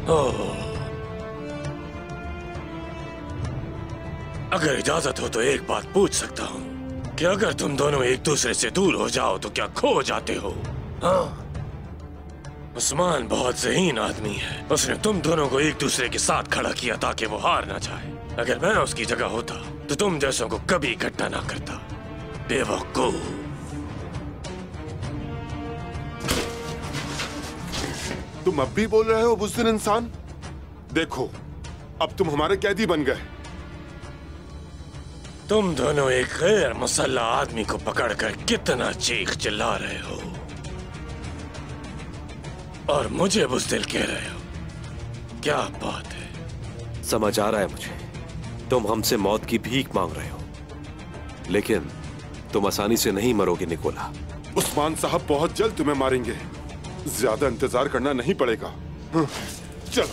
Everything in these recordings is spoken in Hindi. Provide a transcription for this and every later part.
ओह, अगर इजाजत हो तो एक बात पूछ सकता हूँ कि अगर तुम दोनों एक दूसरे से दूर हो जाओ तो क्या खो जाते हो? हाँ, उस्मान बहुत ज़हीन आदमी है। उसने तुम दोनों को एक दूसरे के साथ खड़ा किया ताकि वो हार ना जाए। अगर मैं उसकी जगह होता तो तुम जैसों को कभी इकट्ठा ना करता। बेवकूफ। तुम अब भी बोल रहे हो बुज़दिल इंसान? देखो, अब तुम हमारे कैदी बन गए। तुम दोनों एक गैर मुसल्ला आदमी को पकड़कर कितना चीख चिल्ला रहे हो और मुझे बुज़दिल कह रहे हो। क्या बात है? समझ आ रहा है मुझे, तुम हमसे मौत की भीख मांग रहे हो, लेकिन तुम आसानी से नहीं मरोगे निकोला। उस्मान साहब बहुत जल्द तुम्हें मारेंगे। ज्यादा इंतजार करना नहीं पड़ेगा। चलो।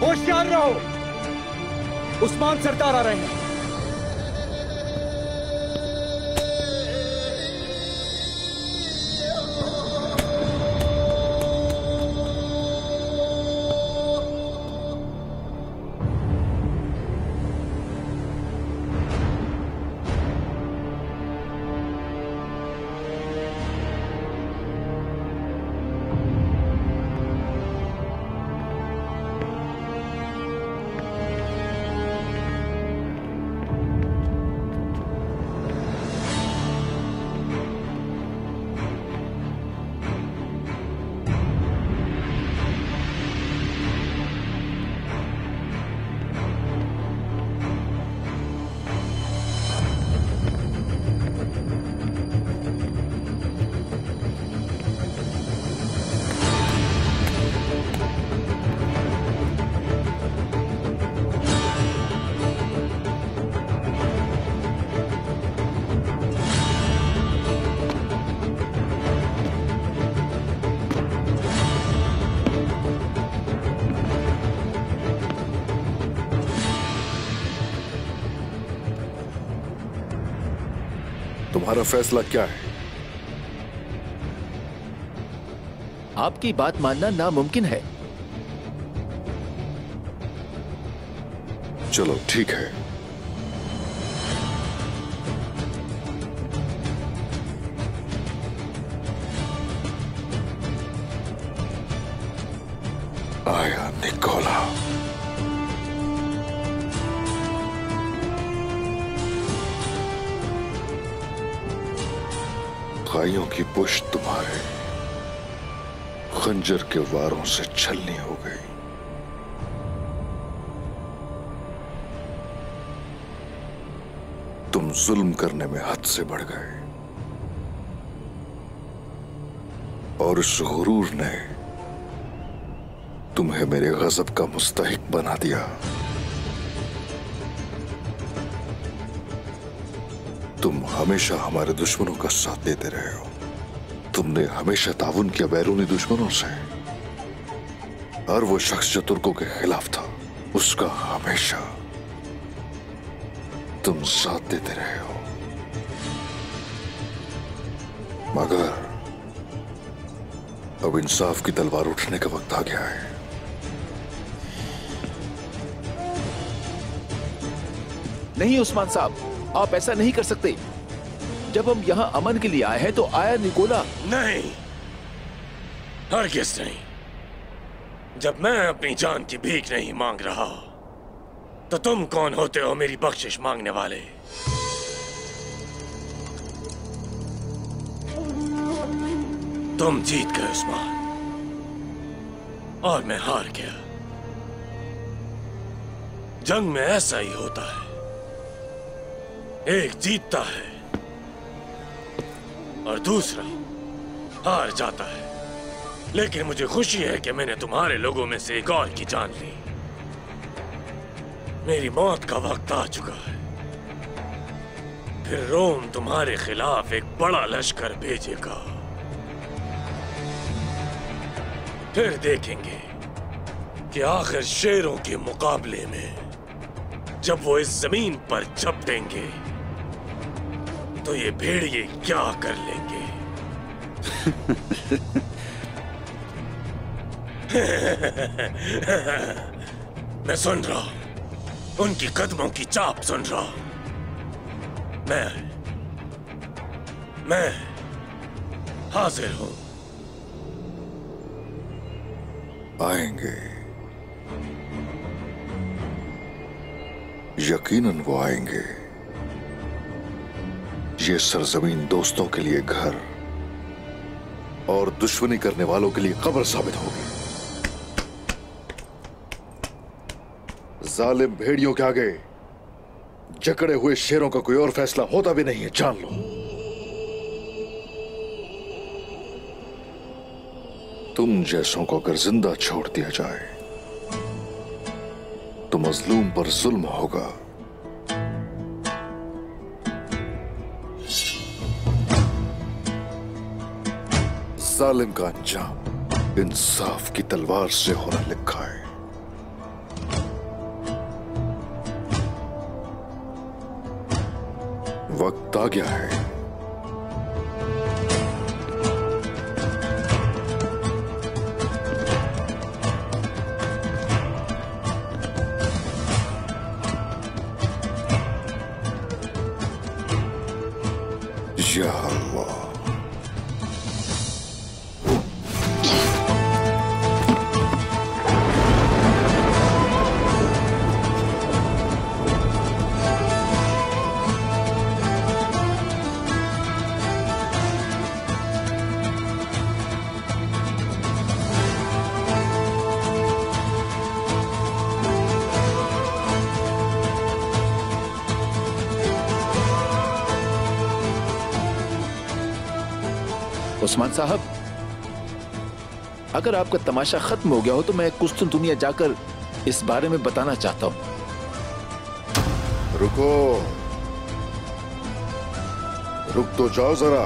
होशियार रहो, उस्मान सरदार आ रहे हैं। तुम्हारा फैसला क्या है? आपकी बात मानना नामुमकिन है। चलो ठीक है। आया निकोला। गायों की पुश्त तुम्हारे खंजर के वारों से छलनी हो गई। तुम जुल्म करने में हद से बढ़ गए और इस गुरूर ने तुम्हें मेरे गजब का मुस्तहिक बना दिया। तुम हमेशा हमारे दुश्मनों का साथ देते रहे हो। तुमने हमेशा ताउन किया बैरूनी दुश्मनों से। और वो शख्स जो तुर्कों के खिलाफ था, उसका हमेशा तुम साथ देते रहे हो। मगर अब इंसाफ की तलवार उठने का वक्त आ गया है। नहीं उस्मान साहब, आप ऐसा नहीं कर सकते। जब हम यहाँ अमन के लिए आए हैं तो आया निकोला। नहीं, हरगिज़ नहीं। जब मैं अपनी जान की भीख नहीं मांग रहा तो तुम कौन होते हो मेरी बख्शिश मांगने वाले? तुम जीत गए उस्मान और मैं हार गया। जंग में ऐसा ही होता है, एक जीतता है और दूसरा हार जाता है। लेकिन मुझे खुशी है कि मैंने तुम्हारे लोगों में से एक और की जान ली। मेरी मौत का वक्त आ चुका है। फिर रोम तुम्हारे खिलाफ एक बड़ा लश्कर भेजेगा। फिर देखेंगे कि आखिर शेरों के मुकाबले में जब वो इस जमीन पर झपटेंगे तो ये भेड़िए क्या कर लेंगे। मैं सुन रहा हूं, उनकी कदमों की चाप सुन रहा हूं। मैं हाजिर हूं। आएंगे, यकीनन वो आएंगे। ये सरजमीन दोस्तों के लिए घर और दुश्मनी करने वालों के लिए कब्र साबित होगी। जालिम भेड़ियों के आगे जकड़े हुए शेरों का कोई और फैसला होता भी नहीं है, जान लो। तुम जैसों को अगर जिंदा छोड़ दिया जाए तो मजलूम पर जुल्म होगा। जालिम का अंजाम इंसाफ की तलवार से होना लिखा है। वक्त आ गया है। या अल्लाह, उस्मान साहब, अगर आपका तमाशा खत्म हो गया हो तो मैं कुस्तुन दुनिया जाकर इस बारे में बताना चाहता हूं। रुको, रुक तो जाओ जरा,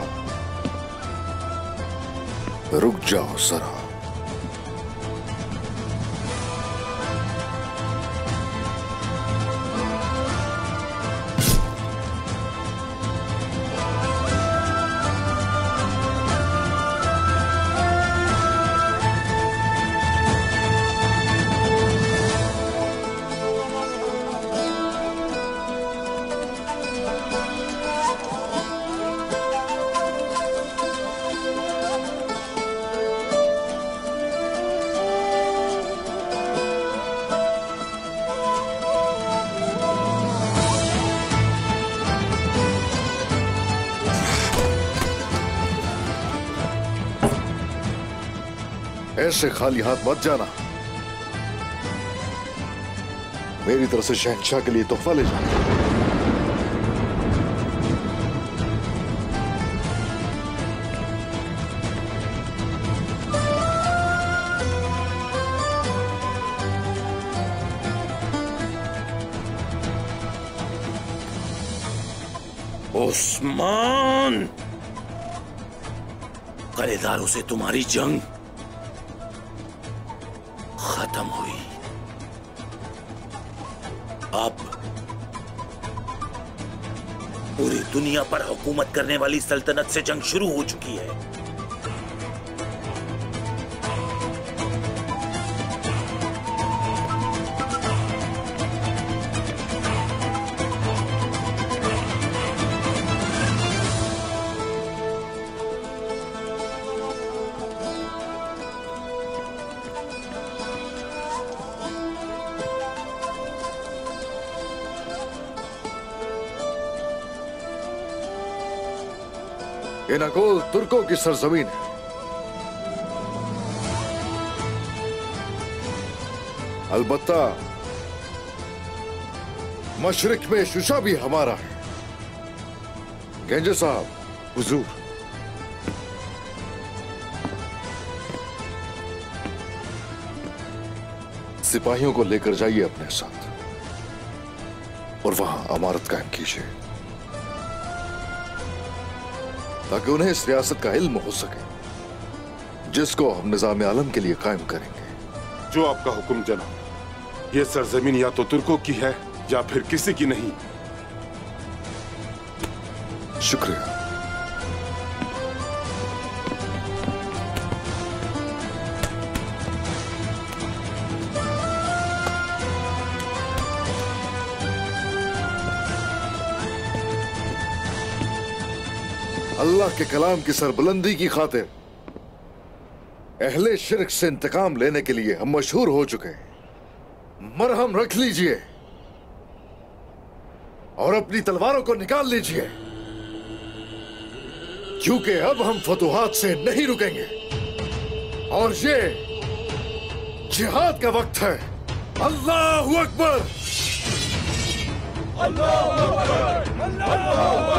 रुक जाओ जरा। ऐसे खाली हाथ मत जाना। मेरी तरफ से शहंशाह के लिए तोहफा ले जाना। उस्मान, कलेदारों से तुम्हारी जंग खत्म हुई। पूरी दुनिया पर हुकूमत करने वाली सल्तनत से जंग शुरू हो चुकी है। ये नकोल तुर्कों की सरजमीन है। अलबत्ता मशरिक में शुशा भी हमारा है। गेंजे साहब, हुजूर। सिपाहियों को लेकर जाइए अपने साथ और वहां अमारत कायम कीजिए ताकि उन्हें इस रियासत का इल्म हो सके जिसको हम निजाम आलम के लिए कायम करेंगे। जो आपका हुक्म जनाब। ये सरजमीन या तो तुर्कों की है या फिर किसी की नहीं। शुक्रिया। अल्लाह के कलाम की सरबुलंदी की खातिर अहले शिरक से इंतकाम लेने के लिए हम मशहूर हो चुके हैं। मरहम रख लीजिए और अपनी तलवारों को निकाल लीजिए, क्योंकि अब हम फतुहात से नहीं रुकेंगे और ये जिहाद का वक्त है। अल्लाहु अकबर। अल्लाहु अकबर। अल्लाहु अकबर।